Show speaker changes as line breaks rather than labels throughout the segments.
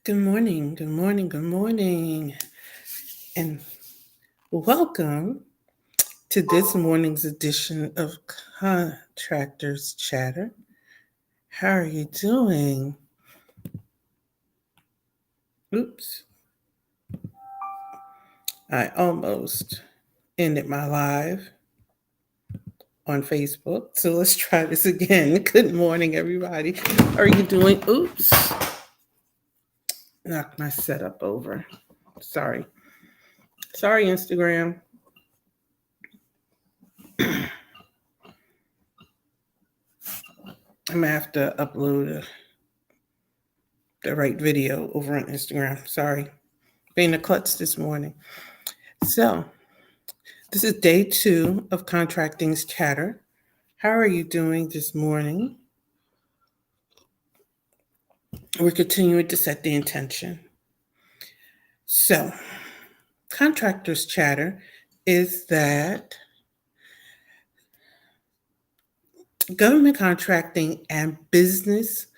Good morning, good morning, good morning, and welcome to this morning's edition of Contractors Chatter. How are you doing? Oops, I almost ended my live on Facebook, so let's try this again. Good morning, everybody. How are you doing? Oops, knocked my setup over. Sorry. Sorry, Instagram. I'm gonna have to upload the right video over on Instagram. Sorry. Being a klutz this morning. So, this is day 2 of Contracting's Chatter. How are you doing this morning? We're continuing to set the intention. So, Contractors Chatter is that government contracting and business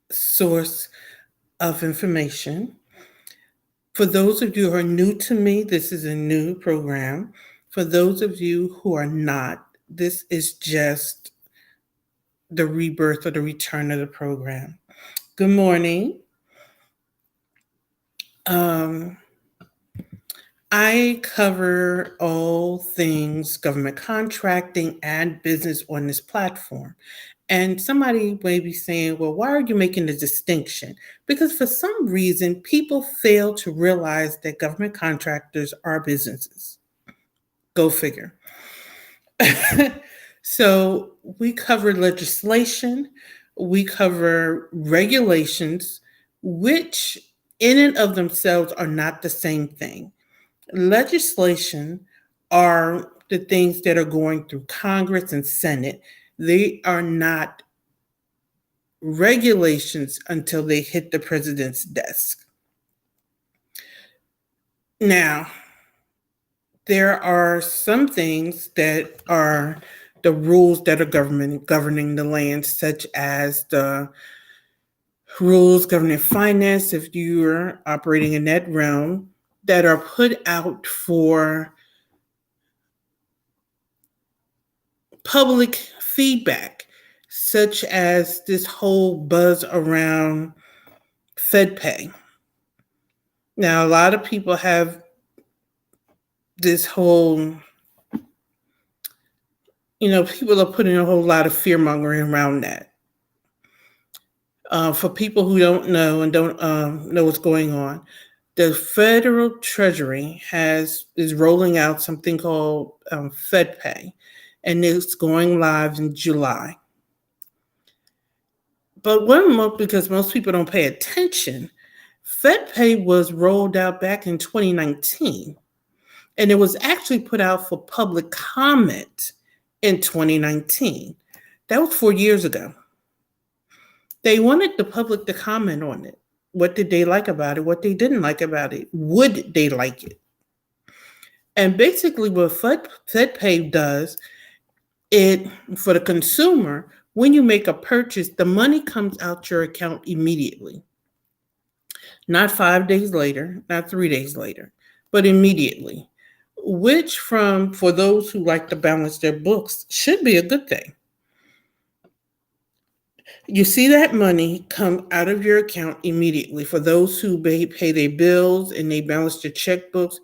source of information. For those of you who are new to me, this is a new program. For those of you who are not, this is just the rebirth or the return of the program. Good morning. Um, I cover all things government contracting and business on this platform. And somebody may be saying, well, why are you making the distinction? Because for some reason, people fail to realize that government contractors are businesses. Go figure. So we cover legislation, we cover regulations, which in and of themselves are not the same thing. Legislation are the things that are going through Congress and Senate. They are not regulations until they hit the president's desk. Now, there are some things that are the rules that are governing the land, such as the rules governing finance, if you're operating in that realm, that are put out for public feedback, such as this whole buzz around Fed pay. Now, a lot of people have this whole, people are putting a whole lot of fear mongering around that. For people who don't know and don't know what's going on, the federal treasury is rolling out something called Fed Pay, and it's going live in July. But because most people don't pay attention, Fed Pay was rolled out back in 2019, and it was actually put out for public comment in 2019. That was 4 years ago. They wanted the public to comment on it. What did they like about it? What they didn't like about it? Would they like it? And basically, what FedPay does, it for the consumer, when you make a purchase, the money comes out your account immediately. Not 5 days later, not 3 days later, but immediately. Which, for those who like to balance their books, should be a good thing. You see that money come out of your account immediately. For those who pay their bills and they balance their checkbooks,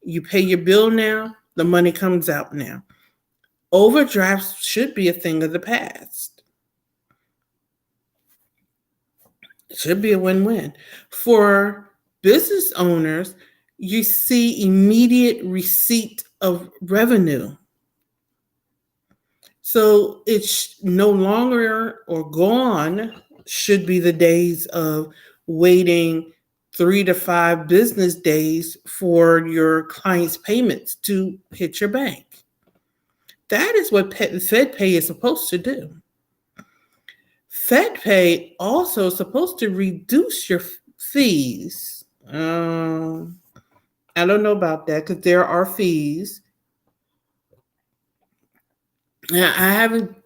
you pay your bill now, the money comes out now. Overdrafts should be a thing of the past. It should be a win-win. For business owners, you see immediate receipt of revenue. So it's no longer or gone should be the days of waiting 3 to 5 business days for your client's payments to hit your bank. That is what FedPay is supposed to do. FedPay also is supposed to reduce your fees. I don't know about that because there are fees. Now, I haven't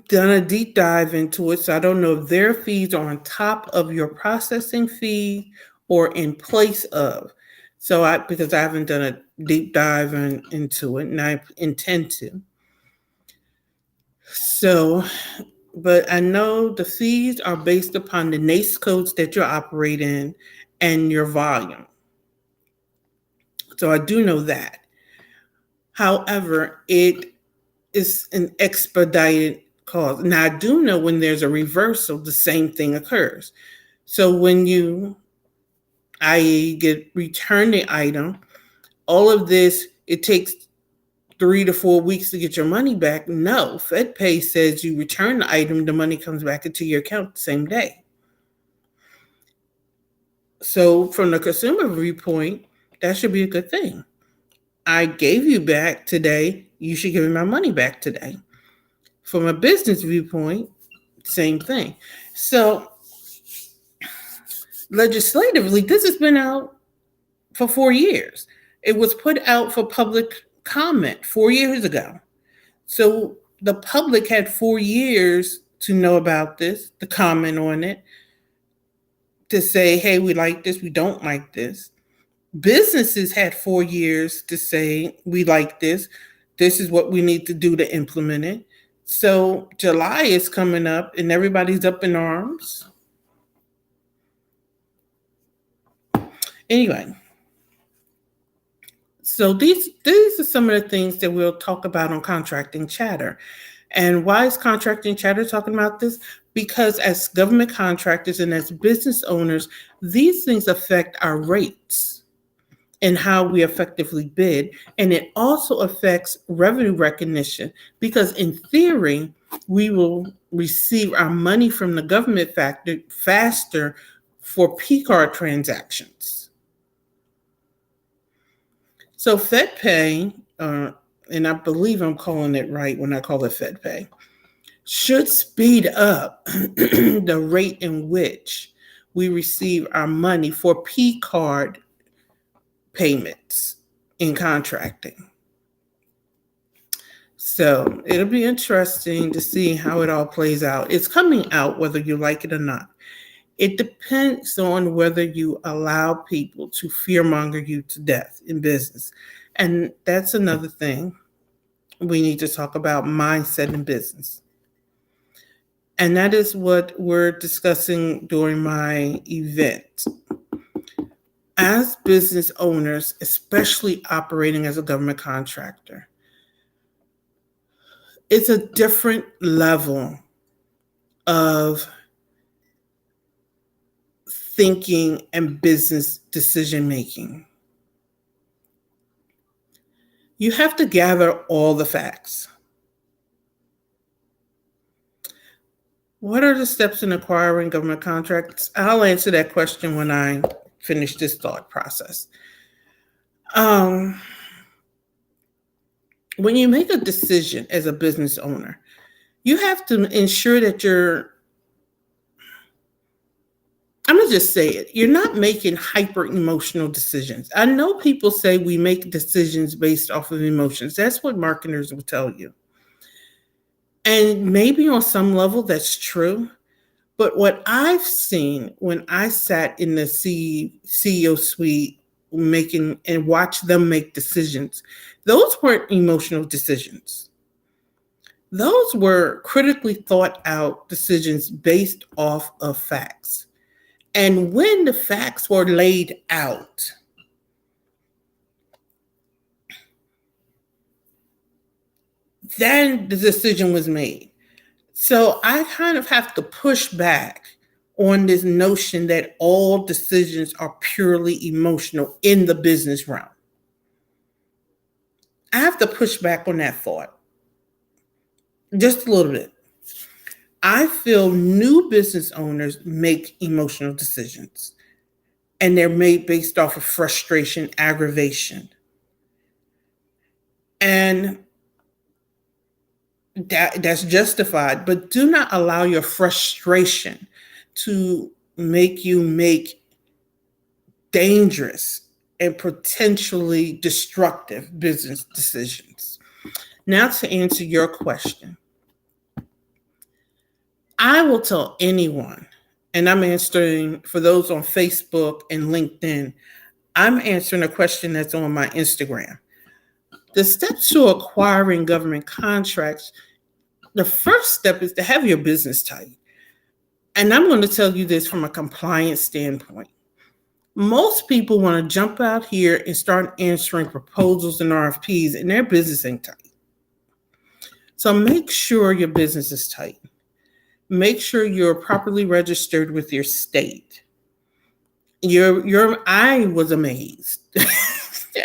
done a deep dive into it, so I don't know if their fees are on top of your processing fee or in place of. So I because I haven't done a deep dive into it, and I intend to. So, but I know the fees are based upon the NACE codes that you operate in and your volume. So I do know that. However, it is an expedited cause. Now I do know when there's a reversal, the same thing occurs. So when you, i.e., get return the item, all of this, it takes 3 to 4 weeks to get your money back. No, FedPay says you return the item, the money comes back into your account the same day. So from the consumer viewpoint, that should be a good thing. I gave you back today, you should give me my money back today. From a business viewpoint, same thing. So legislatively, this has been out for 4 years. It was put out for public comment 4 years ago. So the public had 4 years to know about this, to comment on it, to say, hey, we like this, we don't like this. Businesses had 4 years to say, we like this is what we need to do to implement it. So July is coming up and everybody's up in arms. Anyway, so these are some of the things that we'll talk about on Contracting Chatter. And why is Contracting Chatter talking about this? Because as government contractors and as business owners, these things affect our rates and how we effectively bid. And it also affects revenue recognition because in theory, we will receive our money from the government faster for P-card transactions. So FedPay, and I believe I'm calling it right when I call it FedPay, should speed up the rate in which we receive our money for P-card payments in contracting. So it'll be interesting to see how it all plays out. It's coming out whether you like it or not. It depends on whether you allow people to fearmonger you to death in business. And that's another thing we need to talk about, mindset in business. And that is what we're discussing during my event. As business owners, especially operating as a government contractor, it's a different level of thinking and business decision making. You have to gather all the facts. What are the steps in acquiring government contracts? I'll answer that question when I finish this thought process. When you make a decision as a business owner, you have to ensure that I'm going to just say it, you're not making hyper emotional decisions. I know people say we make decisions based off of emotions. That's what marketers will tell you. And maybe on some level that's true. But what I've seen when I sat in the CEO suite making and watched them make decisions, those weren't emotional decisions. Those were critically thought out decisions based off of facts. And when the facts were laid out, then the decision was made. So I kind of have to push back on this notion that all decisions are purely emotional in the business realm. I have to push back on that thought just a little bit. I feel new business owners make emotional decisions, and they're made based off of frustration, aggravation. And that's justified, but do not allow your frustration to make you make dangerous and potentially destructive business decisions. Now, to answer your question, I will tell anyone, and I'm answering for those on Facebook and LinkedIn, I'm answering a question that's on my Instagram. The steps to acquiring government contracts, the first step is to have your business tight. And I'm going to tell you this from a compliance standpoint. Most people want to jump out here and start answering proposals and RFPs, and their business ain't tight. So make sure your business is tight. Make sure you're properly registered with your state. I was amazed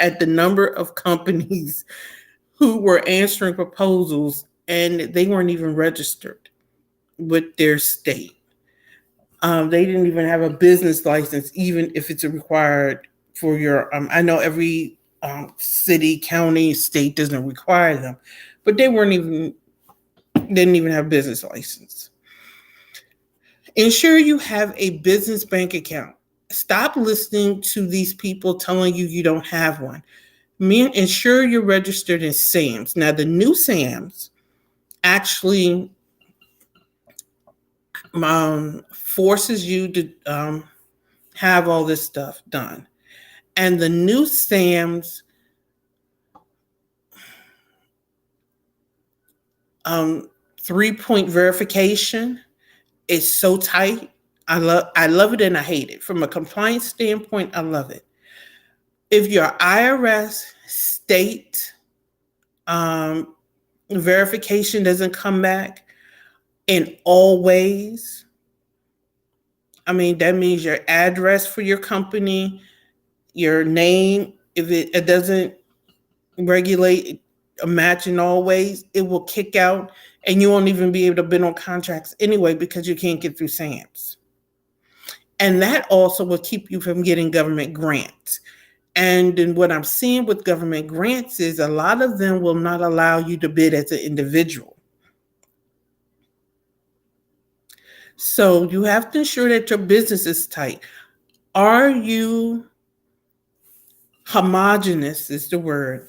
at the number of companies who were answering proposals and they weren't even registered with their state. They didn't even have a business license, even if it's required for your. I know every city, county, state doesn't require them, but they weren't even didn't even have a business license. Ensure you have a business bank account. Stop listening to these people telling you you don't have one. Ensure you're registered in SAMS. Now, the new SAMS actually forces you to have all this stuff done. And the new SAMS 3-point verification is so tight. I love it and I hate it. From a compliance standpoint, I love it. If your IRS state verification doesn't come back in all ways, I mean, that means your address for your company, your name, if it doesn't regulate a match in all ways, it will kick out and you won't even be able to bid on contracts anyway because you can't get through SAMS. And that also will keep you from getting government grants. And then what I'm seeing with government grants is a lot of them will not allow you to bid as an individual. So you have to ensure that your business is tight. Are you homogenous is the word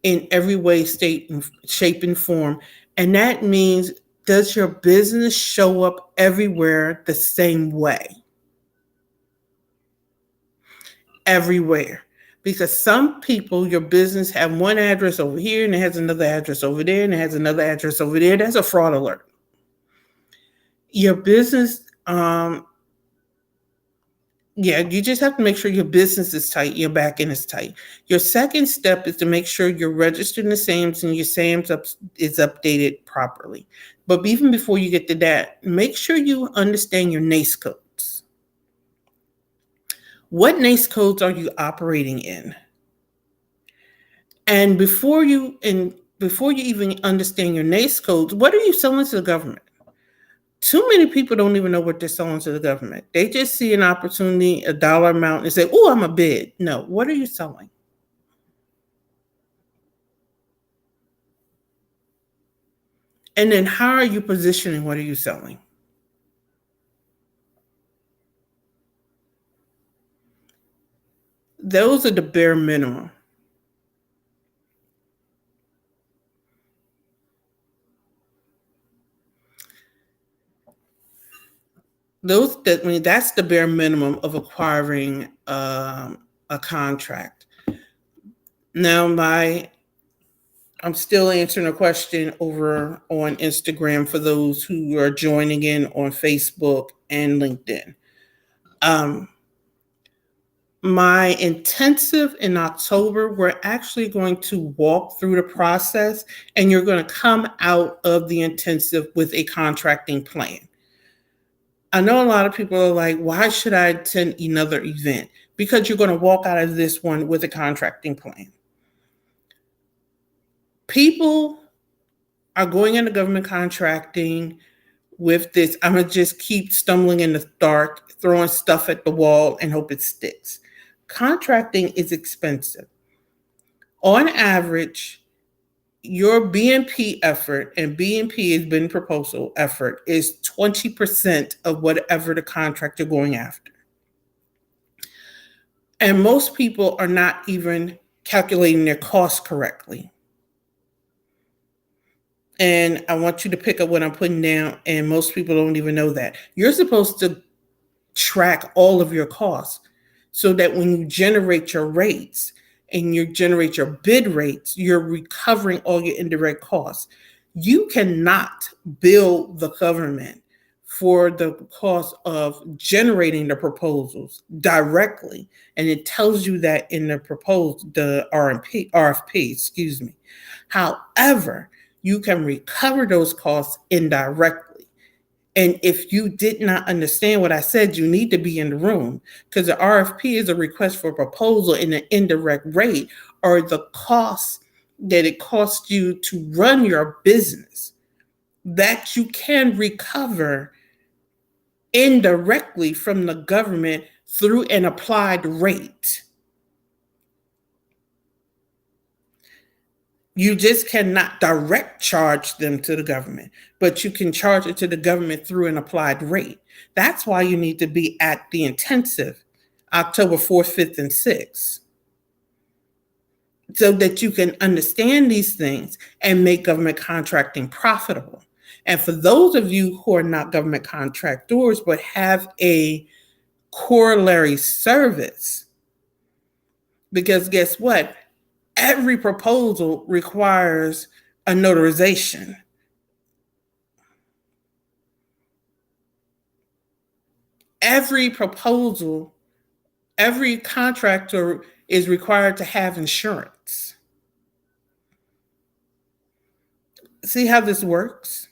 in every way, state, and shape, and form? And that means, does your business show up everywhere the same way? Everywhere. Because some people, your business have one address over here and it has another address over there and it has another address over there. That's a fraud alert. Your business, you just have to make sure your business is tight, your back end is tight. Your second step is to make sure you're registered in the SAMS and your SAMS is updated properly. But even before you get to that, make sure you understand your NAICS codes. What NAICS codes are you operating in? And before you even understand your NAICS codes, what are you selling to the government? Too many people don't even know what they're selling to the government. They just see an opportunity, a dollar amount, and say, "Oh, I'm a bid." No, what are you selling? And then how are you positioning what are you selling? Those are the bare minimum. That's the bare minimum of acquiring a contract. Now, I'm still answering a question over on Instagram for those who are joining in on Facebook and LinkedIn. My intensive in October, we're actually going to walk through the process and you're going to come out of the intensive with a contracting plan. I know a lot of people are like, why should I attend another event? Because you're going to walk out of this one with a contracting plan. People are going into government contracting with this, I'm going to just keep stumbling in the dark, throwing stuff at the wall and hope it sticks. Contracting is expensive. On average, your BNP effort, and BNP has been proposal effort, is 20% of whatever the contract you're going after. And most people are not even calculating their costs correctly. And I want you to pick up what I'm putting down, and most people don't even know that. You're supposed to track all of your costs so that when you generate your rates and you generate your bid rates, you're recovering all your indirect costs. You cannot bill the government for the cost of generating the proposals directly. And it tells you that in the proposed, the RFP, excuse me. However, you can recover those costs indirectly. And if you did not understand what I said, you need to be in the room, because the RFP is a request for proposal, and the indirect rate are the costs that it costs you to run your business that you can recover indirectly from the government through an applied rate. You just cannot direct charge them to the government, but you can charge it to the government through an applied rate. That's why you need to be at the intensive October 4th, 5th, and 6th, so that you can understand these things and make government contracting profitable. And for those of you who are not government contractors but have a corollary service, because guess what? Every proposal requires a notarization. Every proposal, every contractor is required to have insurance. See how this works?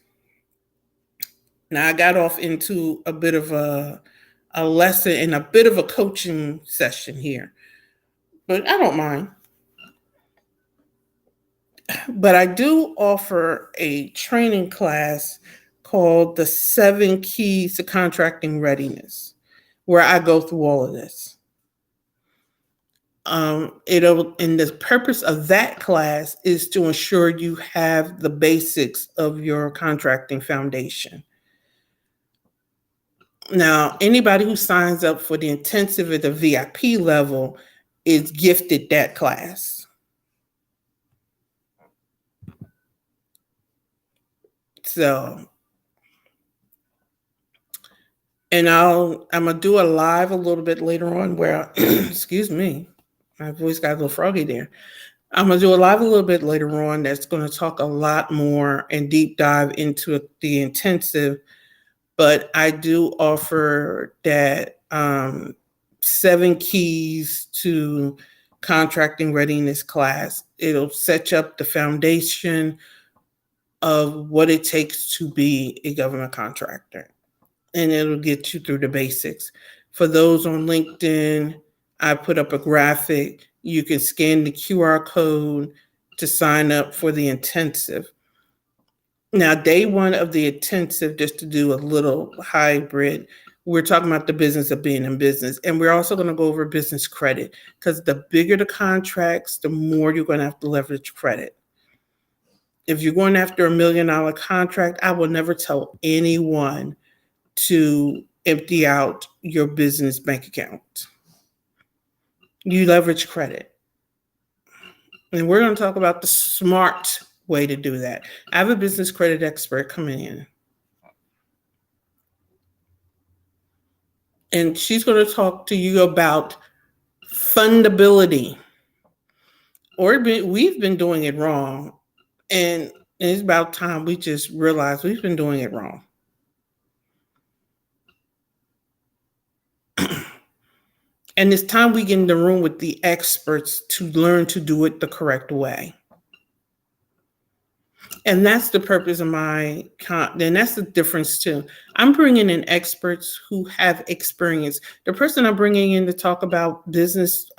Now, I got off into a bit of a lesson and a bit of a coaching session here, but I don't mind. But I do offer a training class called The 7 Keys to Contracting Readiness, where I go through all of this. And the purpose of that class is to ensure you have the basics of your contracting foundation. Now, anybody who signs up for the intensive at the VIP level is gifted that class. So, and I'm gonna do a live a little bit later on where, excuse me, my voice got a little froggy there. I'm gonna do a live a little bit later on that's going to talk a lot more and deep dive into the intensive. But I do offer that 7 keys to contracting readiness class. It'll set up the foundation of what it takes to be a government contractor, and it'll get you through the basics. For those on LinkedIn, I put up a graphic. You can scan the QR code to sign up for the intensive. Now, day 1 of the intensive, just to do a little hybrid, we're talking about the business of being in business. And we're also going to go over business credit, because the bigger the contracts, the more you're going to have to leverage credit. If you're going after $1 million contract, I will never tell anyone to empty out your business bank account. You leverage credit. And we're going to talk about the smart way to do that. I have a business credit expert coming in, and she's going to talk to you about fundability. We've been doing it wrong, and it's about time we just realize we've been doing it wrong. And it's time we get in the room with the experts to learn to do it the correct way. And that's the purpose of and that's the difference too. I'm bringing in experts who have experience. The person I'm bringing in to talk about business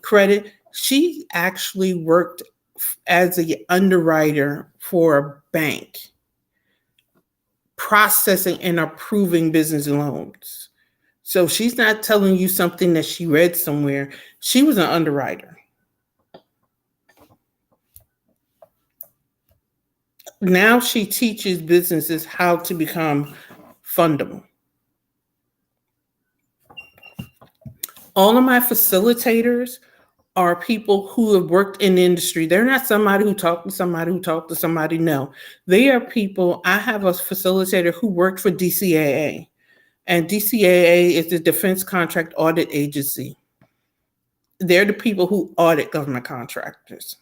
credit, she actually worked as an underwriter for a bank, processing and approving business loans. So she's not telling you something that she read somewhere. She was an underwriter. Now she teaches businesses how to become fundable. All of my facilitators are people who have worked in the industry. They're not somebody who talked to somebody who talked to somebody. No, they are people. I have a facilitator who worked for DCAA, and DCAA is the Defense Contract Audit Agency. They're the people who audit government contractors.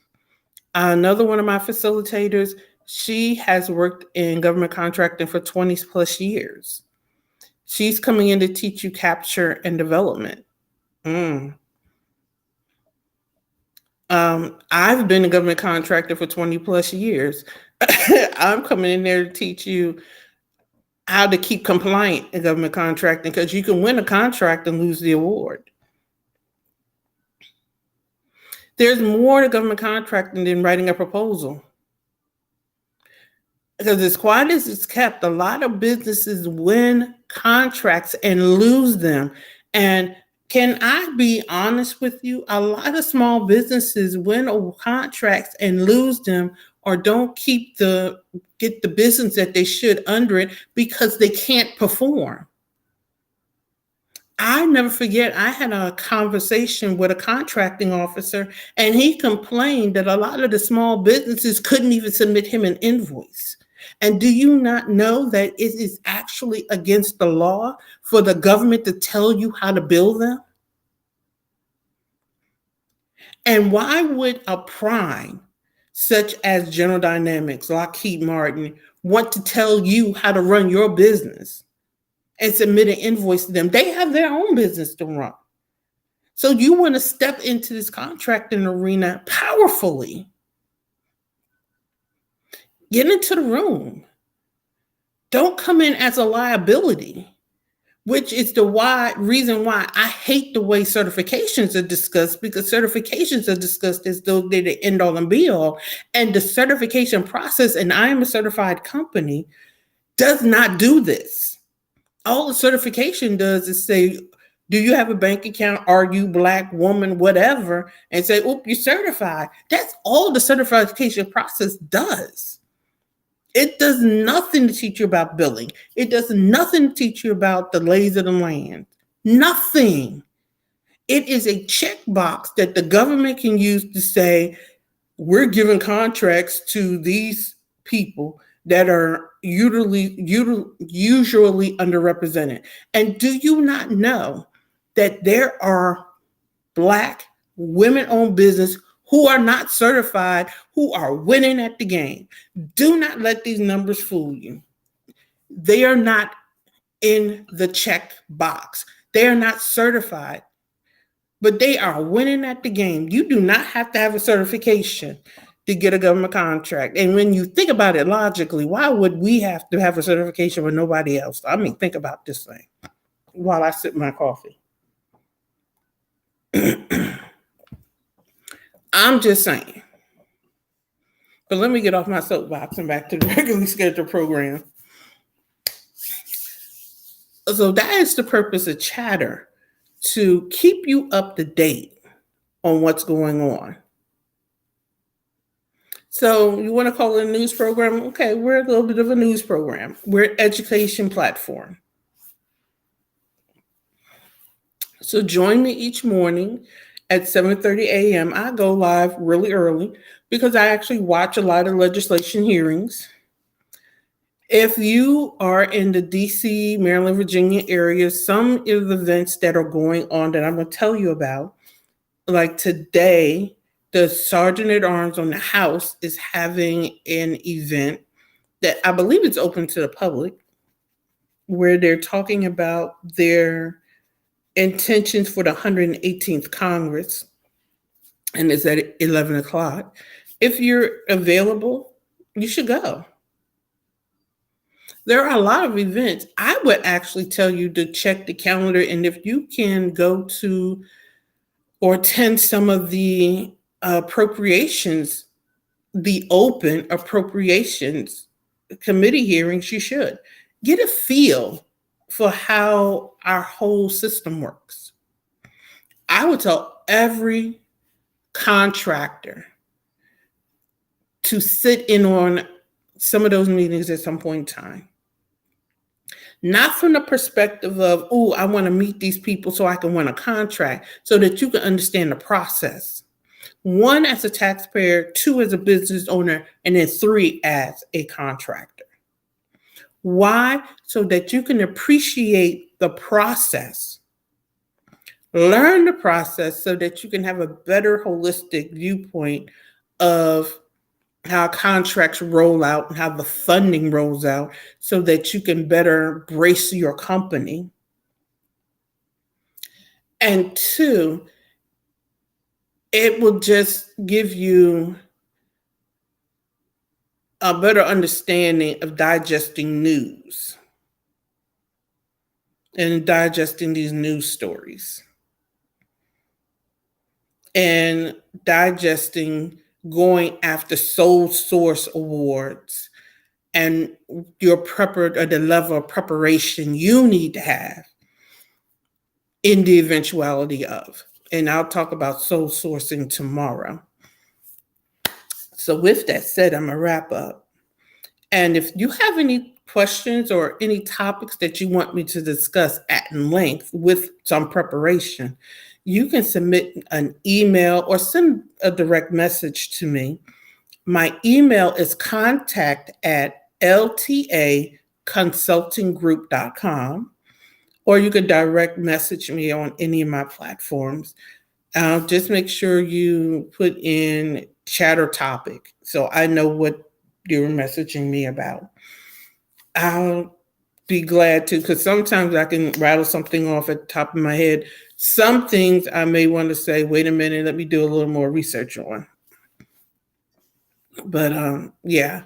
Another one of my facilitators, she has worked in government contracting for 20 plus years. She's coming in to teach you capture and development. I've been a government contractor for 20 plus years. I'm coming in there to teach you how to keep compliant in government contracting, because you can win a contract and lose the award. There's more to government contracting than writing a proposal. Because as quiet as it's kept, a lot of businesses win contracts and lose them. And can I be honest with you? A lot of small businesses win contracts and lose them, or don't get the business that they should under it because they can't perform. I never forget, I had a conversation with a contracting officer, and he complained that a lot of the small businesses couldn't even submit him an invoice. And do you not know that it is actually against the law for the government to tell you how to bill them? And why would a prime such as General Dynamics, Lockheed Martin, want to tell you how to run your business and submit an invoice to them? They have their own business to run. So you want to step into this contracting arena powerfully. Get into the room. Don't come in as a liability, which is the reason why I hate the way certifications are discussed, because certifications are discussed as though they're the end all and be all. And the certification process, and I am a certified company, does not do this. All the certification does is say, do you have a bank account? Are you Black, woman, whatever? And say, oh, you're certified. That's all the certification process does. It does nothing to teach you about billing. It does nothing to teach you about the lays of the land. Nothing. It is a checkbox that the government can use to say, we're giving contracts to these people that are usually underrepresented. And do you not know that there are Black women-owned business who are not certified, who are winning at the game? Do not let these numbers fool you. They are not in the check box. They are not certified, but they are winning at the game. You do not have to have a certification to get a government contract. And when you think about it logically, why would we have to have a certification with nobody else? I mean, think about this thing while I sip my coffee. I'm just saying. But let me get off my soapbox and back to the regularly scheduled program. So that is the purpose of chatter, to keep you up to date on what's going on. So you want to call it a news program? Okay, we're a little bit of a news program. We're an education platform. So join me each morning at 7:30 a.m. I go live really early because I actually watch a lot of legislation hearings. If you are in the DC, Maryland, Virginia area, some of the events that are going on that I'm going to tell you about, like today, the Sergeant at Arms on the House is having an event that I believe it's open to the public, where they're talking about their intentions for the 118th Congress, and it's at 11 o'clock. If you're available, you should go. There are a lot of events. I would actually tell you to check the calendar, and if you can go to or attend some of the appropriations, the open appropriations committee hearings, you should. Get a feel for how our whole system works. I would tell every contractor to sit in on some of those meetings at some point in time. Not from the perspective of, oh, I want to meet these people so I can win a contract, so that you can understand the process. One, as a taxpayer, two, as a business owner, and then three, as a contractor. Why? So that you can appreciate the process. Learn the process so that you can have a better holistic viewpoint of how contracts roll out and how the funding rolls out so that you can better brace your company. And two, it will just give you a better understanding of digesting news and digesting these news stories and digesting going after sole source awards and your the level of preparation you need to have in the eventuality of. And I'll talk about sole sourcing tomorrow. So with that said, I'm gonna wrap up. And if you have any questions or any topics that you want me to discuss at length with some preparation, you can submit an email or send a direct message to me. My email is contact@ltaconsultinggroup.com, or you can direct message me on any of my platforms. Just make sure you put in chatter topic so I know what you're messaging me about. I'll be glad to, because sometimes I can rattle something off at the top of my head. Some things I may want to say, wait a minute, let me do a little more research on. But yeah.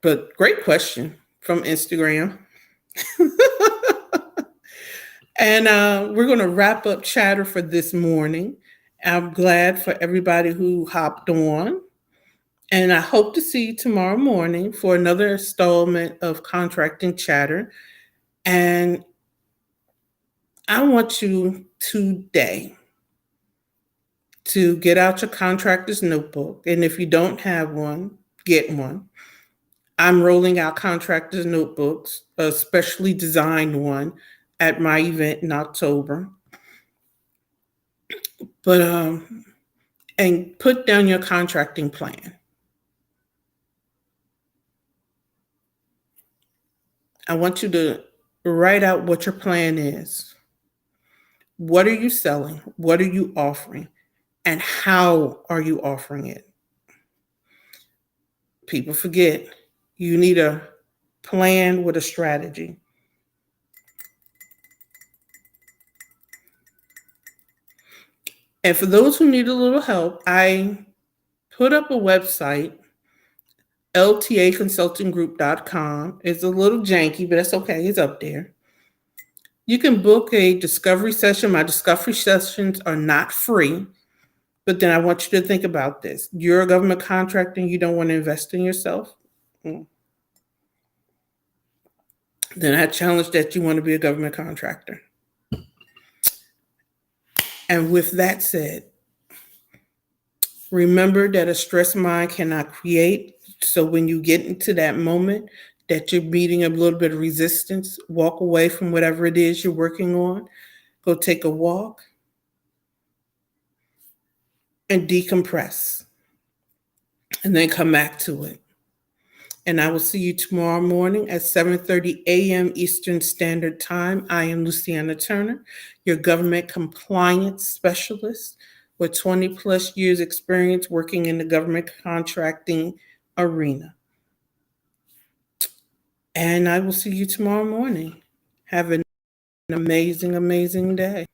But great question from Instagram. And we're going to wrap up chatter for this morning. I'm glad for everybody who hopped on. And I hope to see you tomorrow morning for another installment of Contracting Chatter. And I want you today to get out your contractor's notebook. And if you don't have one, get one. I'm rolling out contractor's notebooks, a specially designed one at my event in October. But and put down your contracting plan. I want you to write out what your plan is. What are you selling? What are you offering? And how are you offering it? People forget you need a plan with a strategy. And for those who need a little help, I put up a website, LTAconsultinggroup.com. It's a little janky, but that's okay. It's up there. You can book a discovery session. My discovery sessions are not free, but then I want you to think about this. You're a government contractor and you don't want to invest in yourself. Then I challenge that you want to be a government contractor. And with that said, remember that a stressed mind cannot create. So when you get into that moment that you're meeting a little bit of resistance, walk away from whatever it is you're working on. Go take a walk and decompress. And then come back to it. And I will see you tomorrow morning at 7:30 a.m. Eastern Standard Time. I am Luciana Turner, your government compliance specialist with 20 plus years experience working in the government contracting arena. And I will see you tomorrow morning. Have an amazing, amazing day.